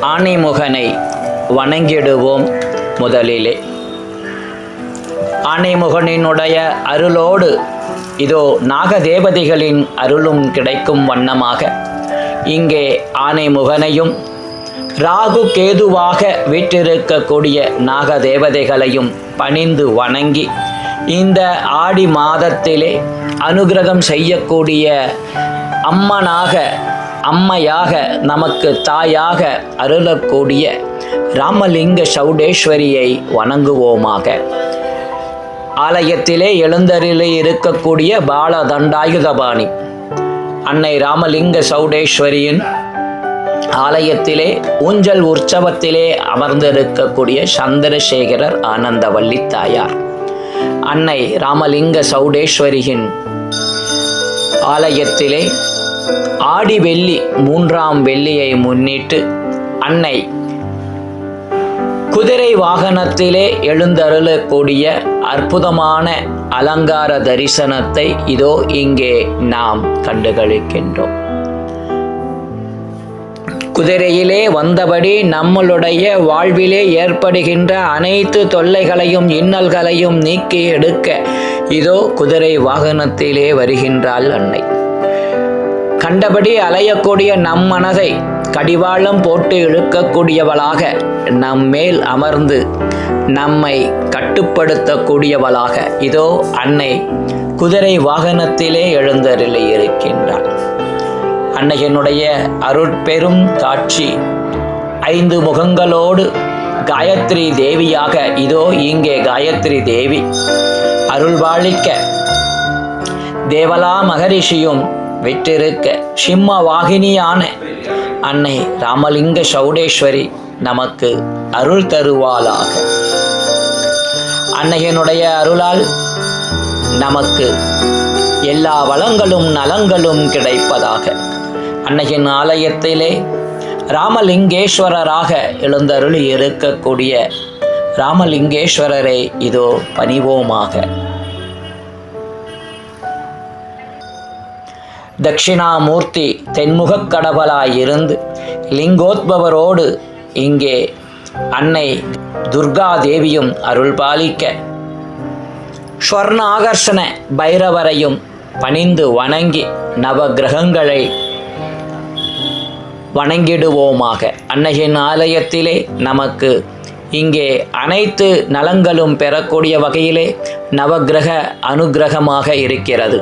ஆனைமுகனை வணங்கிடுவோம். முதலிலே ஆனைமுகனினுடைய அருளோடு இதோ நாகதேவதைகளின் அருளும் கிடைக்கும் வண்ணமாக இங்கே ஆனைமுகனையும் ராகு கேதுவாக வீற்றிருக்கக்கூடிய நாகதேவதைகளையும் பணிந்து வணங்கி இந்த ஆடி மாதத்திலே அனுகிரகம் செய்யக்கூடிய அம்மையாக நமக்கு தாயாக அருளக்கூடிய ராமலிங்க சௌடேஸ்வரியை வணங்குவோமாக. ஆலயத்திலே எழுந்தருளி இருக்கக்கூடிய பாலதண்டாயுதபாணி அன்னை ராமலிங்க சௌடேஸ்வரியின் ஆலயத்திலே ஊஞ்சல் உற்சவத்திலே அமர்ந்திருக்கக்கூடிய சந்திரசேகரர் ஆனந்தவல்லி தாயார் அன்னை ராமலிங்க சௌடேஸ்வரியின் ஆலயத்திலே ஆடி வெள்ளி 3ஆம் வெள்ளியை முன்னிட்டு அன்னை குதிரை வாகனத்திலே எழுந்தருளக்கூடிய அற்புதமான அலங்கார தரிசனத்தை இதோ இங்கே நாம் கண்டுகளிக்கின்றோம். குதிரையிலே வந்தபடி நம்மளுடைய வாழ்விலே ஏற்படுகின்ற அனைத்து தொல்லைகளையும் இன்னல்களையும் நீக்கி எடுக்க இதோ குதிரை வாகனத்திலே வருகின்றாள் அன்னை. கண்டபடி அலையக்கூடிய நம் மனதை கடிவாளம் போட்டு இழுக்கக்கூடியவளாக நம் மேல் அமர்ந்து நம்மை கட்டுப்படுத்தக்கூடியவளாக இதோ அன்னை குதிரை வாகனத்திலே எழுந்தருளி இருக்கின்றாள். அன்னையினுடைய அருட்பெரும் காட்சி 5 முகங்களோடு காயத்ரி தேவியாக இதோ இங்கே காயத்ரி தேவி அருள்பாலிக்க தேவலா மகரிஷியும் விட்டிருக்க சிம்ம வாகினியான அன்னை ராமலிங்க சௌடேஸ்வரி நமக்கு அருள் தருவாளாக. அன்னையினுடைய அருளால் நமக்கு எல்லா வளங்களும் நலங்களும் கிடைப்பதாக. அன்னையின் ஆலயத்திலே ராமலிங்கேஸ்வரராக எழுந்தருளி இருக்கக்கூடிய ராமலிங்கேஸ்வரரை இதோ பணிவோமாக. தட்சிணாமூர்த்தி தென்முகக் கடவுளாயிருந்து லிங்கோத்பவரோடு இங்கே அன்னை துர்கா தேவியும் அருள்பாலிக்க ஸ்வர்ண ஆகர்ஷண பைரவரையும் பணிந்து வணங்கி நவகிரகங்களை வணங்கிடுவோமாக. அன்னையின் ஆலயத்திலே நமக்கு இங்கே அனைத்து நலங்களும் பெறக்கூடிய வகையிலே நவகிரக அனுகிரகமாக இருக்கிறது.